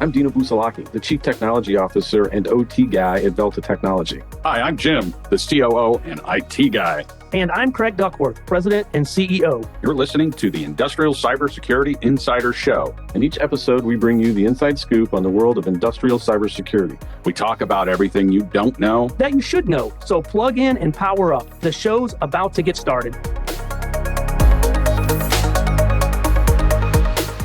I'm Dino Busalachi, the Chief Technology Officer and OT guy at Velta Technology. Hi, I'm Jim, the COO and IT guy. And I'm Craig Duckworth, President and CEO. You're listening to the Industrial Cybersecurity Insider Show. In each episode, we bring you the inside scoop on the world of industrial cybersecurity. We talk about everything you don't know that you should know. So plug in and power up. The show's about to get started.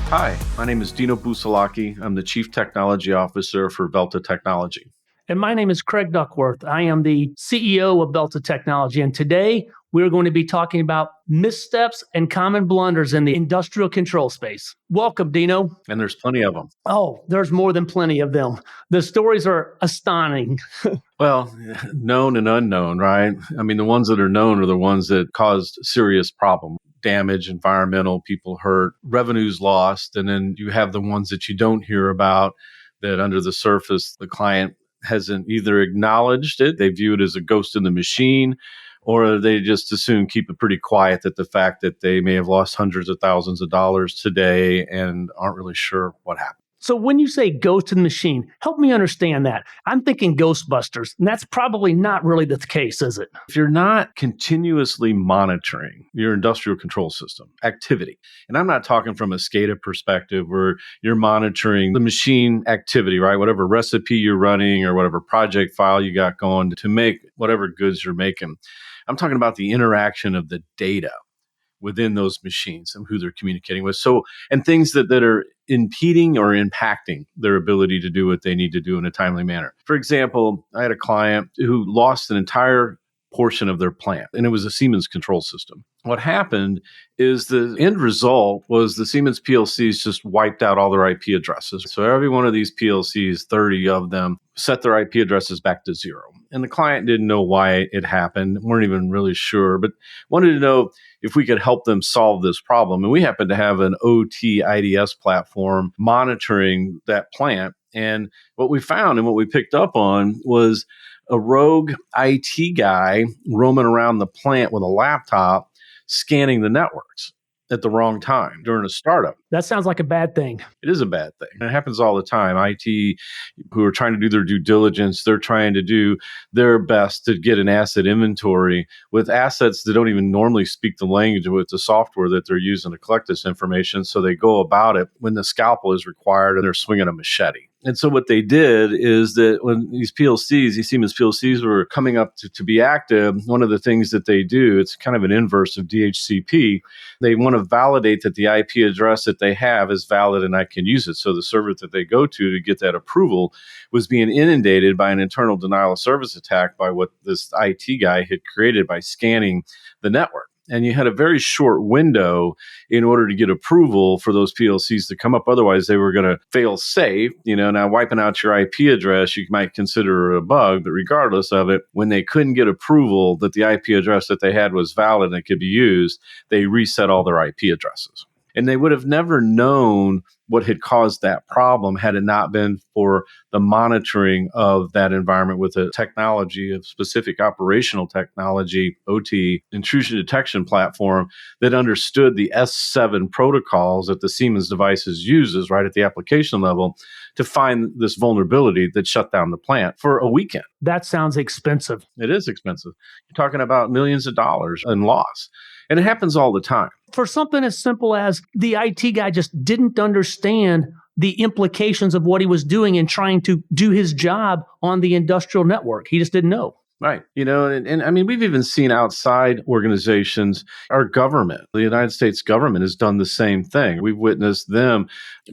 Hi, my name is Dino Busalachi. I'm the Chief Technology Officer for Velta Technology. And my name is Craig Duckworth. I am the CEO of Velta Technology. And today we're going to be talking about missteps and common blunders in the industrial control space. Welcome, Dino. And there's plenty of them. Oh, there's more than plenty of them. The stories are astonishing. Well, known and unknown, right? I mean, the ones that are known are the ones that caused serious problem. Damage, environmental, people hurt, revenues lost. And then you have the ones that you don't hear about that under the surface, the client hasn't either acknowledged it, they view it as a ghost in the machine, or they just assume keep it pretty quiet that the fact that they may have lost hundreds of thousands of dollars today and aren't really sure what happened. So when you say ghost in the machine, help me understand that. I'm thinking Ghostbusters, and that's probably not really the case, is it? If you're not continuously monitoring your industrial control system activity, and I'm not talking from a SCADA perspective where you're monitoring the machine activity, right? Whatever recipe you're running or whatever project file you got going to make whatever goods you're making. I'm talking about the interaction of the data within those machines and who they're communicating with. So, and things that are impeding or impacting their ability to do what they need to do in a timely manner. For example, I had a client who lost an entire portion of their plant, and it was a Siemens control system. What happened is the end result was the Siemens PLCs just wiped out all their IP addresses. So every one of these PLCs, 30 of them, set their IP addresses back to zero. And the client didn't know why it happened, weren't even really sure, but wanted to know if we could help them solve this problem. And we happen to have an OT IDS platform monitoring that plant. And what we found and what we picked up on was a rogue IT guy roaming around the plant with a laptop scanning the networks at the wrong time during a startup. That sounds like a bad thing. It is a bad thing. It happens all the time. IT, who are trying to do their due diligence, they're trying to do their best to get an asset inventory with assets that don't even normally speak the language with the software that they're using to collect this information. So they go about it when the scalpel is required and they're swinging a machete. And so what they did is that when these PLCs, these Siemens PLCs were coming up to be active, one of the things that they do, it's kind of an inverse of DHCP. They want to validate that the IP address that they have is valid and I can use it. So the server that they go to get that approval was being inundated by an internal denial of service attack by what this IT guy had created by scanning the network. And you had a very short window in order to get approval for those PLCs to come up. Otherwise, they were going to fail safe. Now wiping out your IP address, you might consider a bug, but regardless of it, when they couldn't get approval that the IP address that they had was valid and it could be used, they reset all their IP addresses. And they would have never known what had caused that problem had it not been for the monitoring of that environment with a technology of specific operational technology, OT, intrusion detection platform that understood the S7 protocols that the Siemens devices uses right at the application level to find this vulnerability that shut down the plant for a weekend. That sounds expensive. It is expensive. You're talking about millions of dollars in loss. And it happens all the time. For something as simple as the IT guy just didn't understand the implications of what he was doing and trying to do his job on the industrial network. He just didn't know. Right. And I mean, we've even seen outside organizations, our government, the United States government has done the same thing. We've witnessed them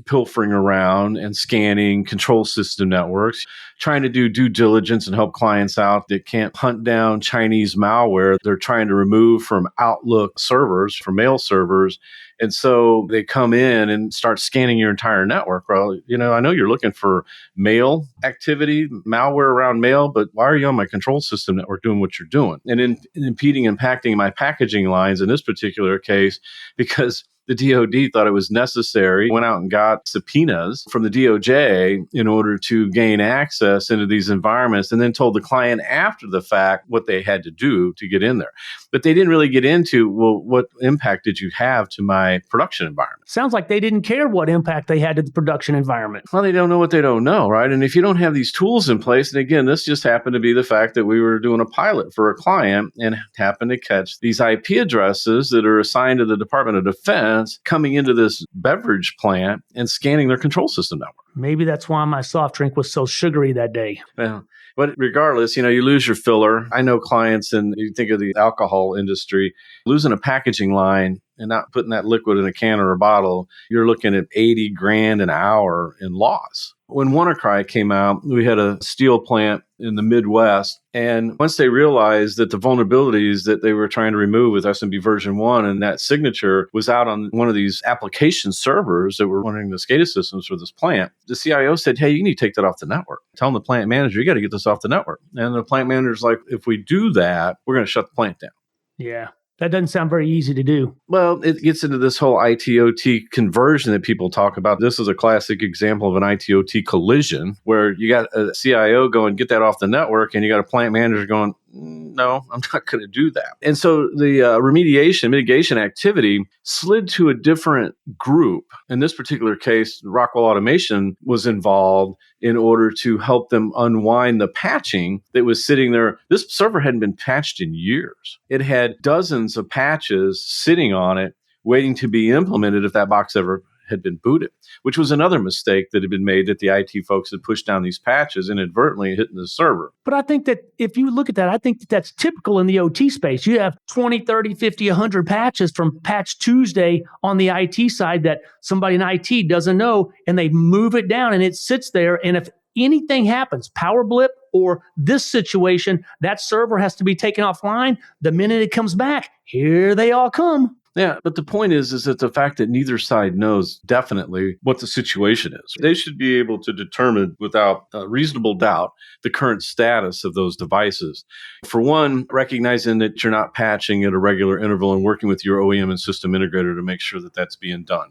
pilfering around and scanning control system networks, trying to do due diligence and help clients out that can't hunt down Chinese malware. They're trying to remove from Outlook servers, from mail servers. And so they come in and start scanning your entire network. Well, I know you're looking for mail activity, malware around mail, but why are you on my control system network doing what you're doing? And impeding, impacting my packaging lines in this particular case, because the DoD thought it was necessary, went out and got subpoenas from the DOJ in order to gain access into these environments, and then told the client after the fact what they had to do to get in there. But they didn't really get into, well, what impact did you have to my production environment? Sounds like they didn't care what impact they had to the production environment. Well, they don't know what they don't know, right? And if you don't have these tools in place, and again, this just happened to be the fact that we were doing a pilot for a client and happened to catch these IP addresses that are assigned to the Department of Defense coming into this beverage plant and scanning their control system network. Maybe that's why my soft drink was so sugary that day. Well, but regardless, you lose your filler. I know clients, and you think of the alcohol industry, losing a packaging line and not putting that liquid in a can or a bottle, you're looking at $80,000 an hour in loss. When WannaCry came out, we had a steel plant in the Midwest. And once they realized that the vulnerabilities that they were trying to remove with SMB version 1 and that signature was out on one of these application servers that were running the SCADA systems for this plant, the CIO said, hey, you need to take that off the network. Telling the plant manager, you got to get this off the network. And the plant manager's like, if we do that, we're going to shut the plant down. Yeah. That doesn't sound very easy to do. Well, it gets into this whole IT-OT conversion that people talk about. This is a classic example of an IT-OT collision where you got a CIO going, get that off the network, and you got a plant manager going, no, I'm not going to do that. And so the mitigation activity slid to a different group. In this particular case, Rockwell Automation was involved in order to help them unwind the patching that was sitting there. This server hadn't been patched in years. It had dozens of patches sitting on it, waiting to be implemented if that box ever had been booted, which was another mistake that had been made, that the IT folks had pushed down these patches inadvertently hitting the server. But I think that if you look at that, I think that that's typical in the OT space. You have 20, 30, 50, 100 patches from Patch Tuesday on the IT side that somebody in IT doesn't know, and they move it down and it sits there. And if anything happens, power blip or this situation, that server has to be taken offline. The minute it comes back, here they all come. Yeah, but the point is that the fact that neither side knows definitely what the situation is. They should be able to determine without reasonable doubt the current status of those devices. For one, recognizing that you're not patching at a regular interval and working with your OEM and system integrator to make sure that that's being done.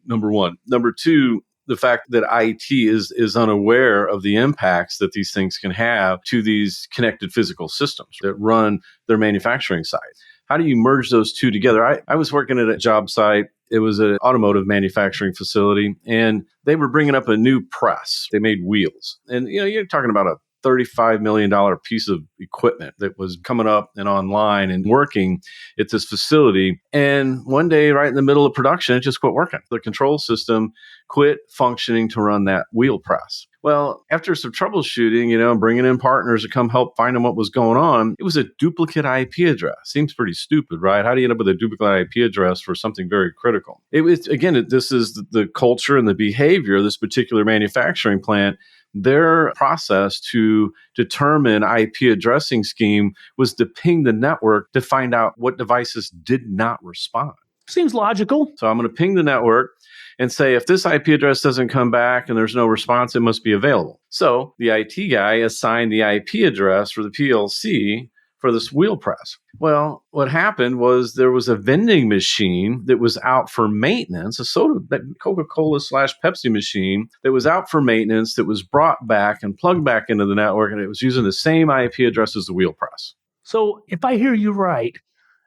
Number one. Number two, the fact that IT is unaware of the impacts that these things can have to these connected physical systems that run their manufacturing side. How do you merge those two together? I was working at a job site. It was an automotive manufacturing facility, and they were bringing up a new press. They made wheels. And, you're talking about a $35 million piece of equipment that was coming up and online and working at this facility. And one day, right in the middle of production, it just quit working. The control system quit functioning to run that wheel press. Well, after some troubleshooting, bringing in partners to come help find out what was going on, it was a duplicate IP address. Seems pretty stupid, right? How do you end up with a duplicate IP address for something very critical? It was, again, this is the culture and the behavior of this particular manufacturing plant. Their process to determine IP addressing scheme was to ping the network to find out what devices did not respond. Seems logical. So I'm going to ping the network and say, if this IP address doesn't come back and there's no response, it must be available. So the IT guy assigned the IP address for the PLC for this wheel press. Well, what happened was there was a vending machine that was out for maintenance, that Coca-Cola / Pepsi machine that was out for maintenance, that was brought back and plugged back into the network, and it was using the same IP address as the wheel press. So if I hear you right,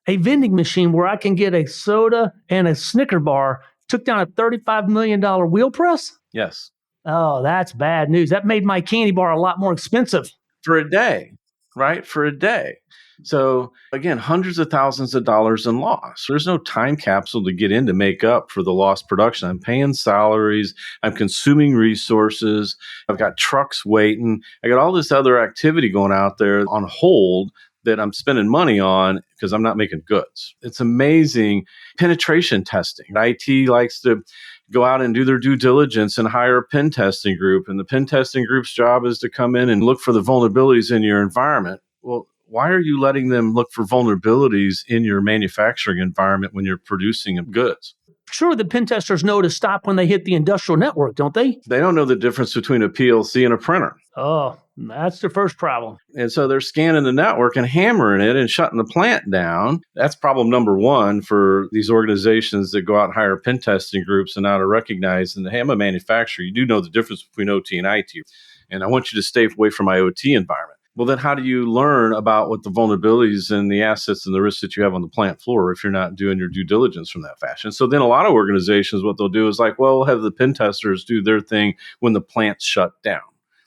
a vending machine where I can get a soda and a Snicker bar took down a $35 million wheel press? Yes. Oh, that's bad news. That made my candy bar a lot more expensive. For a day, right? For a day. So again, hundreds of thousands of dollars in loss. There's no time capsule to get in to make up for the lost production. I'm paying salaries. I'm consuming resources. I've got trucks waiting. I got all this other activity going out there on hold that I'm spending money on because I'm not making goods. It's amazing. Penetration testing. IT likes to go out and do their due diligence and hire a pen testing group. And the pen testing group's job is to come in and look for the vulnerabilities in your environment. Well, why are you letting them look for vulnerabilities in your manufacturing environment when you're producing goods? Sure, the pen testers know to stop when they hit the industrial network, don't they? They don't know the difference between a PLC and a printer. Oh, that's the first problem. And so they're scanning the network and hammering it and shutting the plant down. That's problem number one for these organizations that go out and hire pen testing groups and now to recognize, and hey, I'm a manufacturer. You do know the difference between OT and IT. And I want you to stay away from my OT environment. Well, then how do you learn about what the vulnerabilities and the assets and the risks that you have on the plant floor if you're not doing your due diligence from that fashion? So then a lot of organizations, what they'll do is like, well, we'll have the pen testers do their thing when the plant's shut down,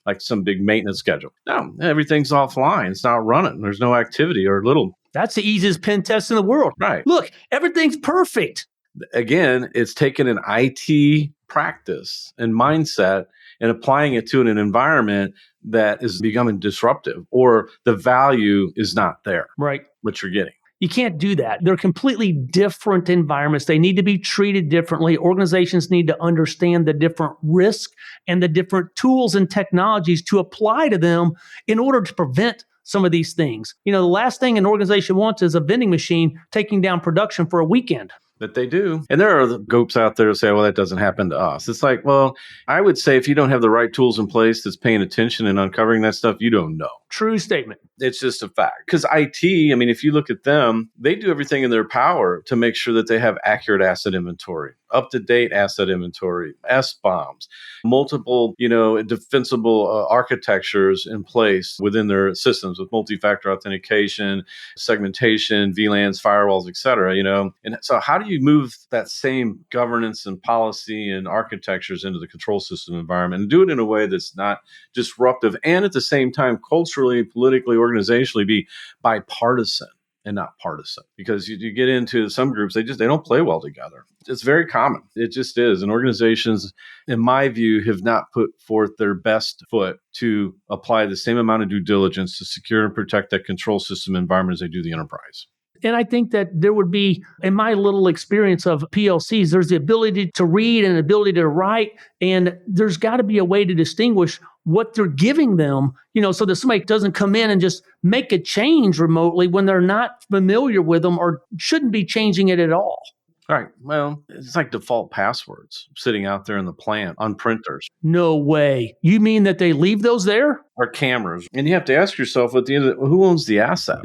like some big maintenance schedule. No, everything's offline. It's not running. There's no activity or little. That's the easiest pen test in the world. Right. Look, everything's perfect. Again, it's taken an IT practice and mindset and applying it to an environment that is becoming disruptive or the value is not there. Right. What you're getting. You can't do that. They're completely different environments. They need to be treated differently. Organizations need to understand the different risks and the different tools and technologies to apply to them in order to prevent some of these things. The last thing an organization wants is a vending machine taking down production for a weekend. But they do. And there are the gopes out there who say, well, that doesn't happen to us. It's like, well, I would say if you don't have the right tools in place that's paying attention and uncovering that stuff, you don't know. True statement. It's just a fact. Because IT, if you look at them, they do everything in their power to make sure that they have accurate asset inventory, up-to-date asset inventory, SBOMs, multiple, defensible architectures in place within their systems with multi-factor authentication, segmentation, VLANs, firewalls, et cetera, And so how do you move that same governance and policy and architectures into the control system environment and do it in a way that's not disruptive and at the same time culturally, politically, organizationally be bipartisan and not partisan? Because you get into some groups, they don't play well together. It's very common. It just is. And organizations, in my view, have not put forth their best foot to apply the same amount of due diligence to secure and protect that control system environment as they do the enterprise. And I think that there would be, in my little experience of PLCs, there's the ability to read and ability to write. And there's got to be a way to distinguish what they're giving them, so that somebody doesn't come in and just make a change remotely when they're not familiar with them or shouldn't be changing it at all. Right. Well, it's like default passwords sitting out there in the plant on printers. No way. You mean that they leave those there? Or cameras. And you have to ask yourself at the end of who owns the asset?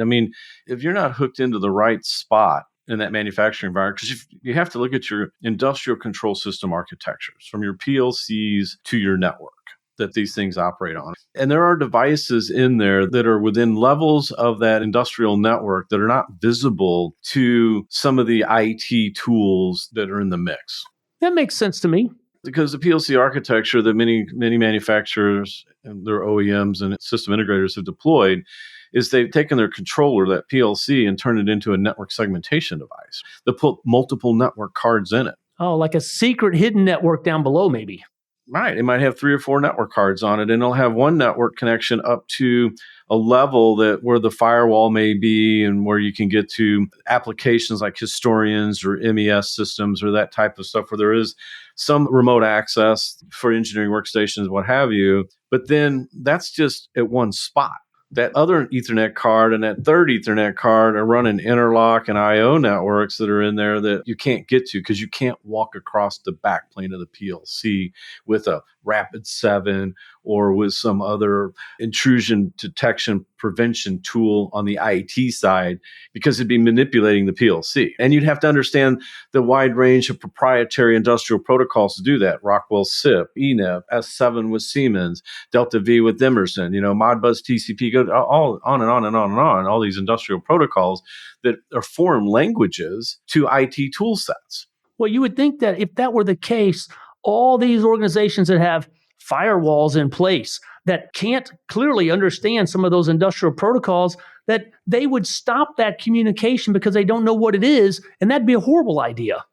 If you're not hooked into the right spot in that manufacturing environment, because you have to look at your industrial control system architectures from your PLCs to your network that these things operate on. And there are devices in there that are within levels of that industrial network that are not visible to some of the IT tools that are in the mix. That makes sense to me. Because the PLC architecture that many manufacturers and their OEMs and system integrators have deployed is they've taken their controller, that PLC, and turned it into a network segmentation device. They put multiple network cards in it. Oh, like a secret hidden network down below, maybe. Right. It might have 3 or 4 network cards on it, and it'll have one network connection up to a level that where the firewall may be and where you can get to applications like historians or MES systems or that type of stuff where there is some remote access for engineering workstations, what have you. But then that's just at one spot. That other Ethernet card and that third Ethernet card are running interlock and IO networks that are in there that you can't get to because you can't walk across the backplane of the PLC with a Rapid 7 or with some other intrusion detection prevention tool on the IT side because it'd be manipulating the PLC. And you'd have to understand the wide range of proprietary industrial protocols to do that. Rockwell SIP, ENIP, S7 with Siemens, Delta V with Emerson, Modbus TCP, go all on and on and on and on, all these industrial protocols that are foreign languages to IT tool sets. Well, you would think that if that were the case, all these organizations that have firewalls in place that can't clearly understand some of those industrial protocols, that they would stop that communication because they don't know what it is, and that'd be a horrible idea.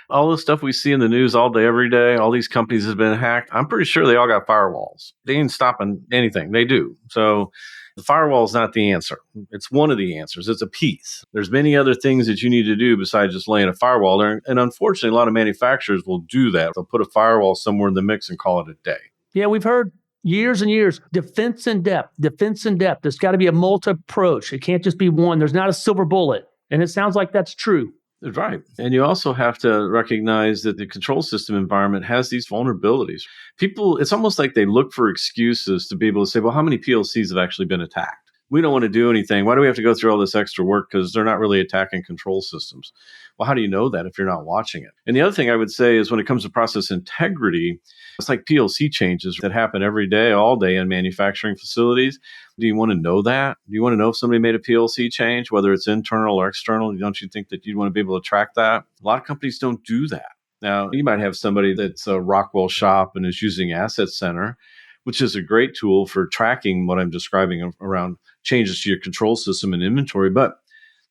All the stuff we see in the news all day, every day, all these companies have been hacked. I'm pretty sure they all got firewalls. They ain't stopping anything. They do. So the firewall is not the answer. It's one of the answers. It's a piece. There's many other things that you need to do besides just laying a firewall there. And unfortunately, a lot of manufacturers will do that. They'll put a firewall somewhere in the mix and call it a day. Yeah, we've heard years and years, defense in depth. There's got to be a multi-approach. It can't just be one. There's not a silver bullet. And it sounds like that's true. Right. And you also have to recognize that the control system environment has these vulnerabilities. People, it's almost like they look for excuses to be able to say, well, how many PLCs have actually been attacked? We don't want to do anything. Why do we have to go through all this extra work? Because they're not really attacking control systems. Well, how do you know that if you're not watching it? And the other thing I would say is when it comes to process integrity, it's like PLC changes that happen every day, all day in manufacturing facilities. Do you want to know that? Do you want to know if somebody made a PLC change, whether it's internal or external? Don't you think that you'd want to be able to track that? A lot of companies don't do that. Now, you might have somebody that's a Rockwell shop and is using Asset Center, which is a great tool for tracking what I'm describing around changes to your control system and inventory, but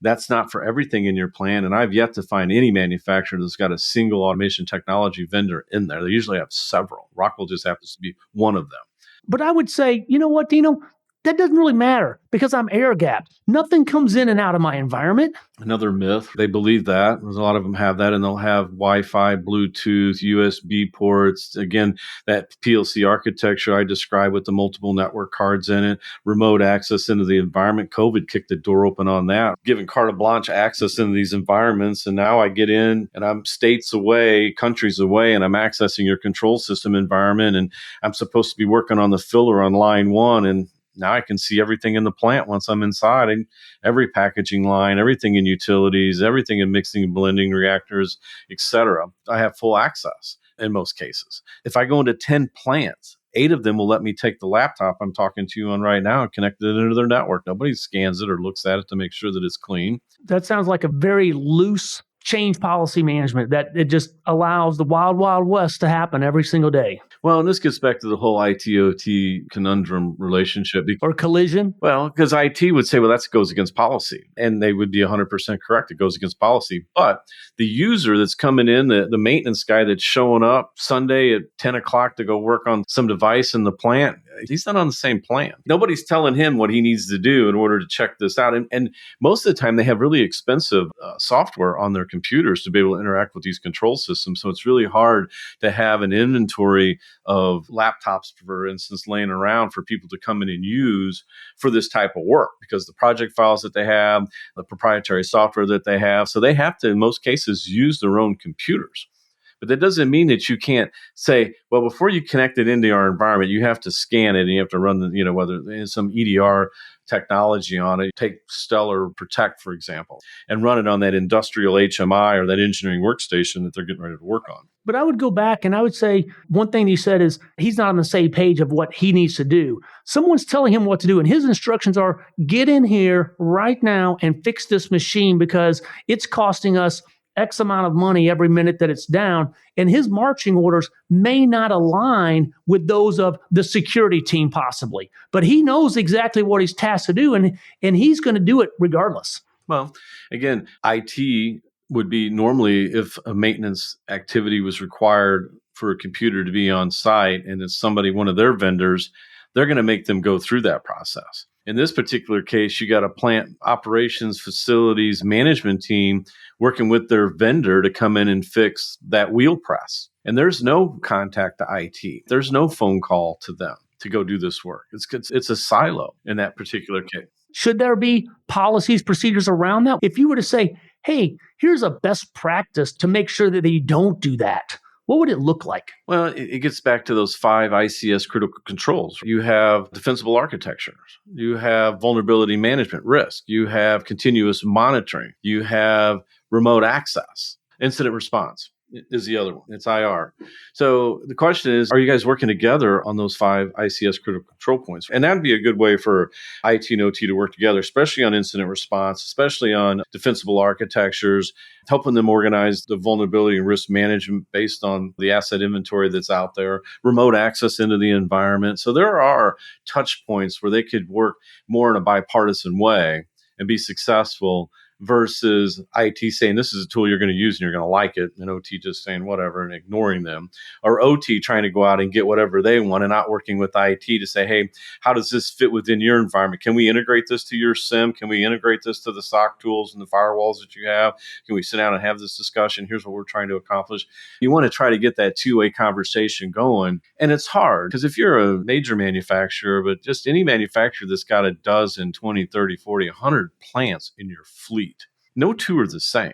that's not for everything in your plan. And I've yet to find any manufacturer that's got a single automation technology vendor in there. They usually have several. Rockwell just happens to be one of them. But I would say, you know what, Dino? That doesn't really matter because I'm air gapped. Nothing comes in and out of my environment. Another myth. They believe that. There's a lot of them have that, and they'll have Wi-Fi, Bluetooth, USB ports. Again, that PLC architecture I described with the multiple network cards in it, remote access into the environment. COVID kicked the door open on that, giving carte blanche access into these environments. And now I get in and I'm states away, countries away, and I'm accessing your control system environment. And I'm supposed to be working on the filler on line one. And now I can see everything in the plant once I'm inside, and every packaging line, everything in utilities, everything in mixing and blending reactors, etc. I have full access in most cases. If I go into 10 plants, 8 of them will let me take the laptop I'm talking to you on right now and connect it into their network. Nobody scans it or looks at it to make sure that it's clean. That sounds like a very loose change policy management that it just allows the wild, wild west to happen every single day. Well, and this gets back to the whole IT-OT conundrum relationship. Or collision. Well, because IT would say, well, that goes against policy. And they would be 100% correct. It goes against policy. But the user that's coming in, the maintenance guy that's showing up Sunday at 10 o'clock to go work on some device in the plant, he's not on the same plan. Nobody's telling him what he needs to do in order to check this out. And most of the time, they have really expensive software on their computers to be able to interact with these control systems. So it's really hard to have an inventory of laptops, for instance, laying around for people to come in and use for this type of work because the project files that they have, the proprietary software that they have. So they have to, in most cases, use their own computers. But that doesn't mean that you can't say, well, before you connect it into our environment, you have to scan it and you have to run the, whether there's some EDR technology on it. Take Stellar Protect, for example, and run it on that industrial HMI or that engineering workstation that they're getting ready to work on. But I would go back and I would say one thing he said is he's not on the same page of what he needs to do. Someone's telling him what to do, and his instructions are get in here right now and fix this machine because it's costing us X amount of money every minute that it's down. And his marching orders may not align with those of the security team possibly, but he knows exactly what he's tasked to do, and he's going to do it regardless. Well, again, IT would be normally if a maintenance activity was required for a computer to be on site and it's somebody, one of their vendors, they're going to make them go through that process. In this particular case, you got a plant operations facilities management team working with their vendor to come in and fix that wheel press. And there's no contact to IT. There's no phone call to them to go do this work. It's a silo in that particular case. Should there be policies, procedures around that? If you were to say, hey, here's a best practice to make sure that you don't do that, what would it look like? Well, it gets back to those 5 ICS critical controls. You have defensible architectures. You have vulnerability management risk. You have continuous monitoring. You have remote access. Incident response is the other one. It's IR. So the question is, are you guys working together on those 5 ICS critical control points? And that'd be a good way for IT and OT to work together, especially on incident response, especially on defensible architectures, helping them organize the vulnerability and risk management based on the asset inventory that's out there, remote access into the environment. So there are touch points where they could work more in a bipartisan way and be successful versus IT saying this is a tool you're going to use and you're going to like it, and OT just saying whatever and ignoring them, or OT trying to go out and get whatever they want and not working with IT to say, hey, how does this fit within your environment? Can we integrate this to your SIM? Can we integrate this to the SOC tools and the firewalls that you have? Can we sit down and have this discussion? Here's what we're trying to accomplish. You want to try to get that two-way conversation going. And it's hard because if you're a major manufacturer, but just any manufacturer that's got a dozen, 20, 30, 40, 100 plants in your fleet, no two are the same.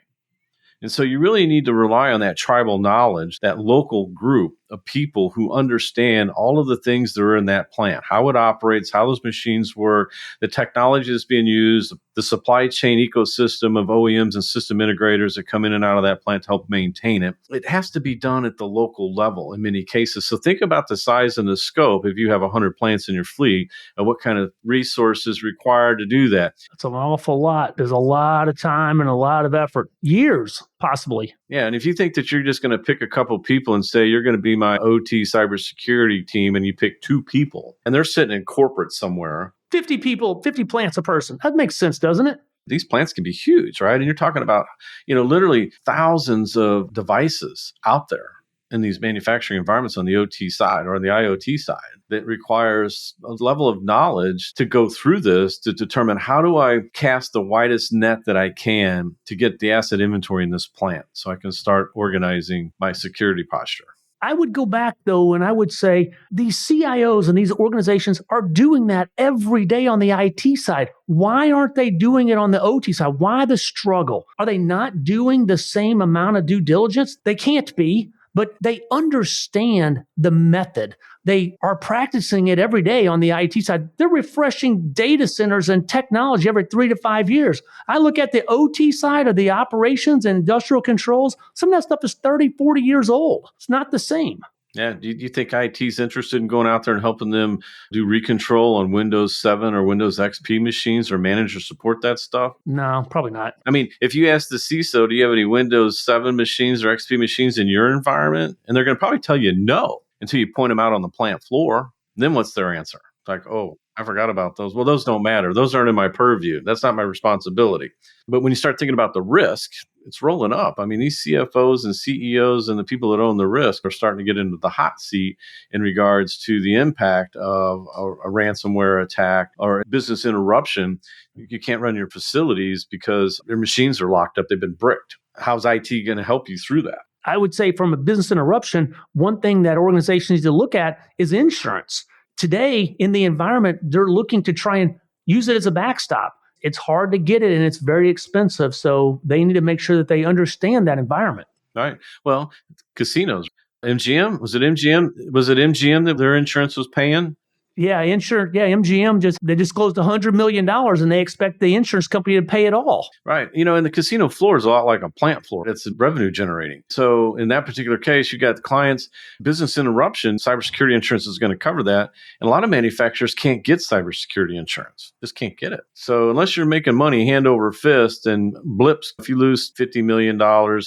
And so you really need to rely on that tribal knowledge, that local group of people who understand all of the things that are in that plant, how it operates, how those machines work, the technology that's being used, the supply chain ecosystem of OEMs and system integrators that come in and out of that plant to help maintain it. It has to be done at the local level in many cases. So think about the size and the scope if you have 100 plants in your fleet and what kind of resources required to do that. It's an awful lot. There's a lot of time and a lot of effort, years possibly. Yeah, and if you think that you're just going to pick a couple people and say you're going to be my OT cybersecurity team, and you pick 2 people, and they're sitting in corporate somewhere, 50 people, 50 plants a person. That makes sense, doesn't it? these plants can be huge, right? And you're talking about, literally thousands of devices out there in these manufacturing environments on the OT side or on the IoT side that requires a level of knowledge to go through this to determine how do I cast the widest net that I can to get the asset inventory in this plant so I can start organizing my security posture. I would go back, though, and I would say these CIOs and these organizations are doing that every day on the IT side. Why aren't they doing it on the OT side? Why the struggle? Are they not doing the same amount of due diligence? They can't be, but they understand the method. They are practicing it every day on the IT side. They're refreshing data centers and technology every 3 to 5 years. I look at the OT side of the operations and industrial controls. Some of that stuff is 30, 40 years old. It's not the same. Yeah. Do you think IT's interested in going out there and helping them do recontrol on Windows 7 or Windows XP machines or manage or support that stuff? No, probably not. I mean, if you ask the CISO, do you have any Windows 7 machines or XP machines in your environment? And they're going to probably tell you no until you point them out on the plant floor. Then what's their answer? It's like, oh, I forgot about those. Well, those don't matter. Those aren't in my purview. That's not my responsibility. But when you start thinking about the risk, it's rolling up. I mean, these CFOs and CEOs and the people that own the risk are starting to get into the hot seat in regards to the impact of a ransomware attack or a business interruption. You can't run your facilities because your machines are locked up. They've been bricked. How's IT going to help you through that? I would say from a business interruption, one thing that organizations need to look at is insurance. Today, in the environment, they're looking to try and use it as a backstop. It's hard to get it and it's very expensive. So they need to make sure that they understand that environment. All right. Well, casinos, MGM, was it MGM? Was it MGM that their insurance was paying? Yeah, MGM they disclosed $100 million and they expect the insurance company to pay it all. Right. And the casino floor is a lot like a plant floor. It's revenue generating. So in that particular case, you got the clients, business interruption, cybersecurity insurance is going to cover that. And a lot of manufacturers can't get cybersecurity insurance, just can't get it. So unless you're making money hand over fist and blips, if you lose $50 million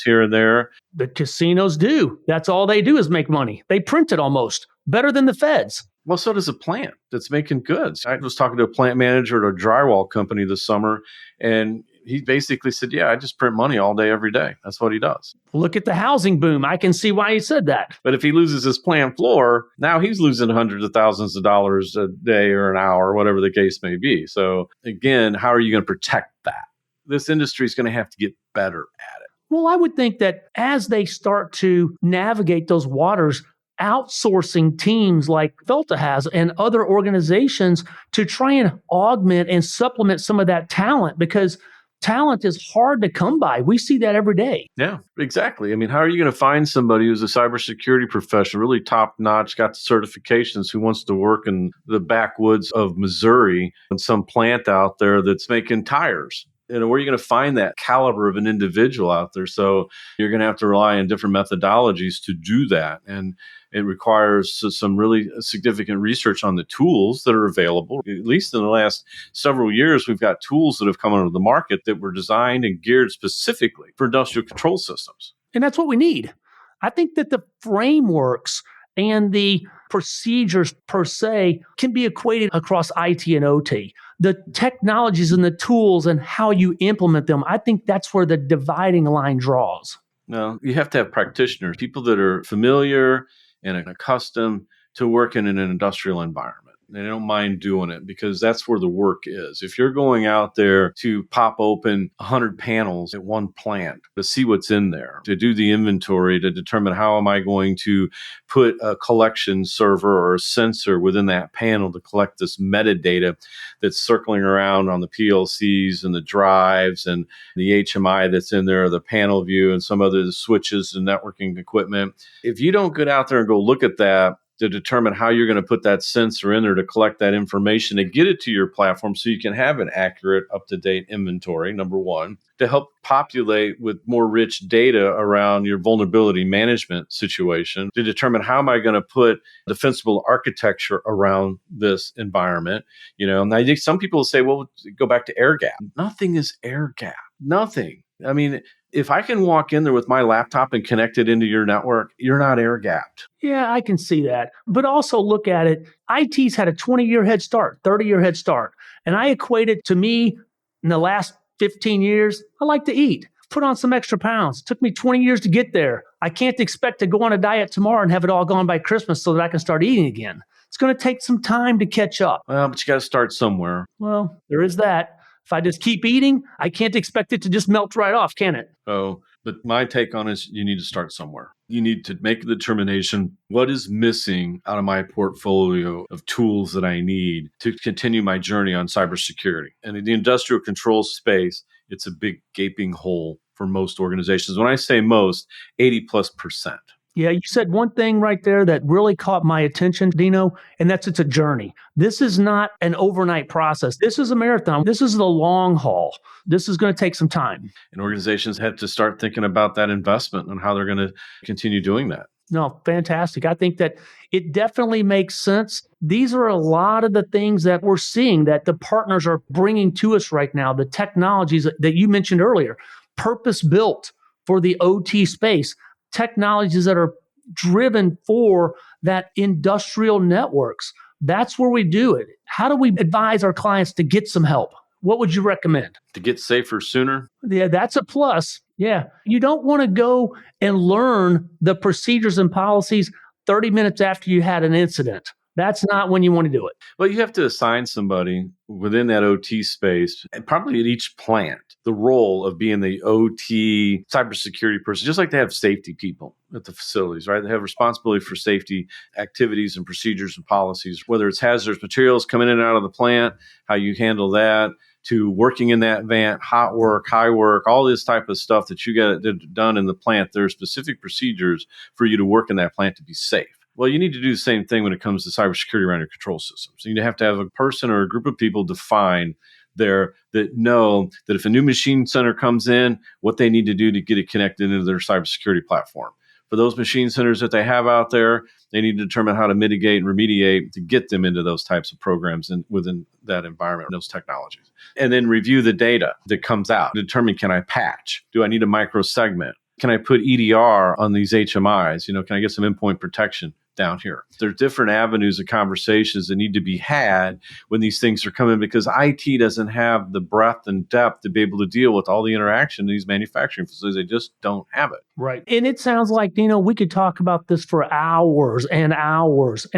here and there. The casinos do. That's all they do is make money. They print it almost better than the feds. Well, so does a plant that's making goods. I was talking to a plant manager at a drywall company this summer, and he basically said, yeah, I just print money all day, every day. That's what he does. Look at the housing boom. I can see why he said that. But if he loses his plant floor, now he's losing hundreds of thousands of dollars a day or an hour, whatever the case may be. So again, how are you going to protect that? This industry is going to have to get better at it. Well, I would think that as they start to navigate those waters, outsourcing teams like Velta has and other organizations to try and augment and supplement some of that talent, because talent is hard to come by. We see that every day. Yeah, exactly. I mean, how are you going to find somebody who's a cybersecurity professional, really top notch, got the certifications, who wants to work in the backwoods of Missouri and some plant out there that's making tires? Where are you going to find that caliber of an individual out there? So you're going to have to rely on different methodologies to do that. And it requires some really significant research on the tools that are available. At least in the last several years, we've got tools that have come onto the market that were designed and geared specifically for industrial control systems. And that's what we need. I think that the frameworks and the procedures per se can be equated across IT and OT. The technologies and the tools and how you implement them, I think that's where the dividing line draws. No, you have to have practitioners, people that are familiar and accustomed to working in an industrial environment. They don't mind doing it because that's where the work is. If you're going out there to pop open 100 panels at one plant to see what's in there, to do the inventory, to determine how am I going to put a collection server or a sensor within that panel to collect this metadata that's circling around on the PLCs and the drives and the HMI that's in there, the panel view and some other switches and networking equipment. If you don't get out there and go look at that, to determine how you're going to put that sensor in there to collect that information to get it to your platform so you can have an accurate, up-to-date inventory, number one, to help populate with more rich data around your vulnerability management situation, to determine how am I going to put defensible architecture around this environment. And I think some people say, well, go back to air gap. Nothing is air gap. Nothing. I mean, if I can walk in there with my laptop and connect it into your network, you're not air gapped. Yeah, I can see that. But also look at it. IT's had a 20-year head start, 30-year head start. And I equate it to me in the last 15 years. I like to eat, put on some extra pounds. It took me 20 years to get there. I can't expect to go on a diet tomorrow and have it all gone by Christmas so that I can start eating again. It's going to take some time to catch up. Well, but you got to start somewhere. Well, there is that. If I just keep eating, I can't expect it to just melt right off, can it? Oh, but my take on it is you need to start somewhere. You need to make a determination, what is missing out of my portfolio of tools that I need to continue my journey on cybersecurity. And in the industrial control space, it's a big gaping hole for most organizations. When I say most, 80+%. Yeah, you said one thing right there that really caught my attention, Dino, and that's it's a journey. This is not an overnight process. This is a marathon. This is the long haul. This is going to take some time. And organizations have to start thinking about that investment and how they're going to continue doing that. No, fantastic. I think that it definitely makes sense. These are a lot of the things that we're seeing that the partners are bringing to us right now, the technologies that you mentioned earlier, purpose-built for the OT space. Technologies that are driven for that industrial networks. That's where we do it. How do we advise our clients to get some help? What would you recommend? To get safer sooner? Yeah, that's a plus. Yeah. You don't want to go and learn the procedures and policies 30 minutes after you had an incident. That's not when you want to do it. Well, you have to assign somebody within that OT space, and probably at each plant, the role of being the OT cybersecurity person, just like they have safety people at the facilities, right? They have responsibility for safety activities and procedures and policies, whether it's hazardous materials coming in and out of the plant, how you handle that, to working in that vent, hot work, high work, all this type of stuff that you get done in the plant. There are specific procedures for you to work in that plant to be safe. Well, you need to do the same thing when it comes to cybersecurity around your control systems. You have to have a person or a group of people defined there that know that if a new machine center comes in, what they need to do to get it connected into their cybersecurity platform. For those machine centers that they have out there, they need to determine how to mitigate and remediate to get them into those types of programs and within that environment, those technologies. And then review the data that comes out. Determine, can I patch? Do I need a micro segment? Can I put EDR on these HMIs? Can I get some endpoint protection down here? There's different avenues of conversations that need to be had when these things are coming, because IT doesn't have the breadth and depth to be able to deal with all the interaction in these manufacturing facilities. They just don't have it. Right. And it sounds like, Dino, we could talk about this for hours and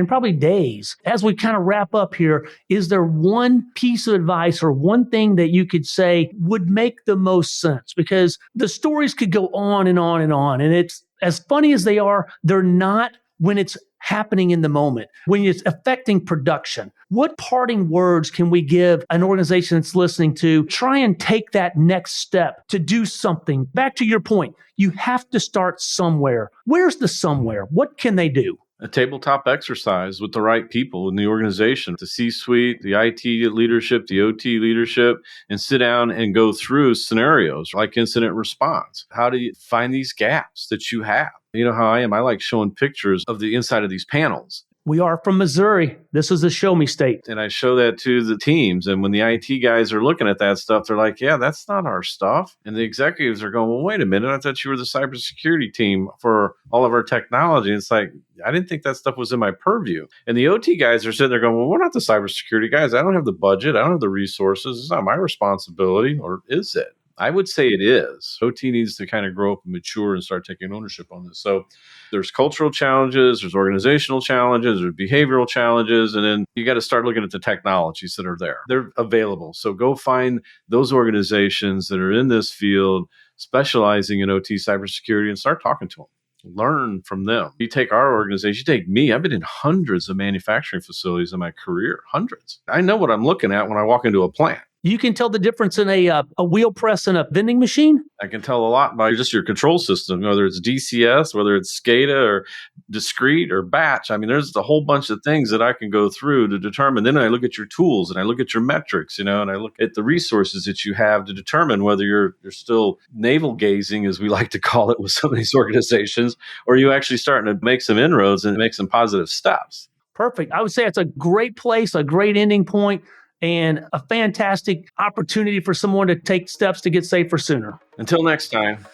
probably days. As we kind of wrap up here, is there one piece of advice or one thing that you could say would make the most sense? Because the stories could go on and on and on. And it's as funny as they are, they're not when it's happening in the moment, when it's affecting production. What parting words can we give an organization that's listening to try and take that next step to do something? Back to your point, you have to start somewhere. Where's the somewhere? What can they do? A tabletop exercise with the right people in the organization, the C-suite, the IT leadership, the OT leadership, and sit down and go through scenarios like incident response. How do you find these gaps that you have? You know how I am. I like showing pictures of the inside of these panels. We are from Missouri. This is a show me state. And I show that to the teams. And when the IT guys are looking at that stuff, they're like, yeah, that's not our stuff. And the executives are going, well, wait a minute. I thought you were the cybersecurity team for all of our technology. And it's like, I didn't think that stuff was in my purview. And the OT guys are sitting there going, well, we're not the cybersecurity guys. I don't have the budget. I don't have the resources. It's not my responsibility. Or is it? I would say it is. OT needs to kind of grow up and mature and start taking ownership on this. So there's cultural challenges, there's organizational challenges, there's behavioral challenges, and then you got to start looking at the technologies that are there. They're available. So go find those organizations that are in this field specializing in OT cybersecurity and start talking to them. Learn from them. You take our organization, you take me. I've been in hundreds of manufacturing facilities in my career, hundreds. I know what I'm looking at when I walk into a plant. You can tell the difference in a wheel press and a vending machine? I can tell a lot by just your control system, whether it's DCS, whether it's SCADA or discrete or batch. I mean, there's a whole bunch of things that I can go through to determine. Then I look at your tools and I look at your metrics, and I look at the resources that you have to determine whether you're still navel gazing, as we like to call it with some of these organizations, or you actually starting to make some inroads and make some positive steps. Perfect. I would say it's a great place, a great ending point, and a fantastic opportunity for someone to take steps to get safer sooner. Until next time.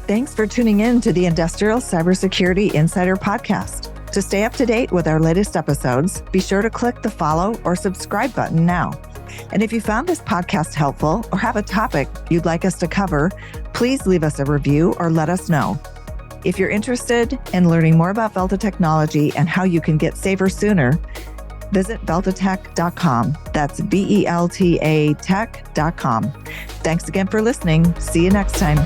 Thanks for tuning in to the Industrial Cybersecurity Insider Podcast. To stay up to date with our latest episodes, be sure to click the follow or subscribe button now. And if you found this podcast helpful or have a topic you'd like us to cover, please leave us a review or let us know. If you're interested in learning more about Velta technology and how you can get safer sooner, visit veltatech.com. That's VELTA tech.com. Thanks again for listening. See you next time.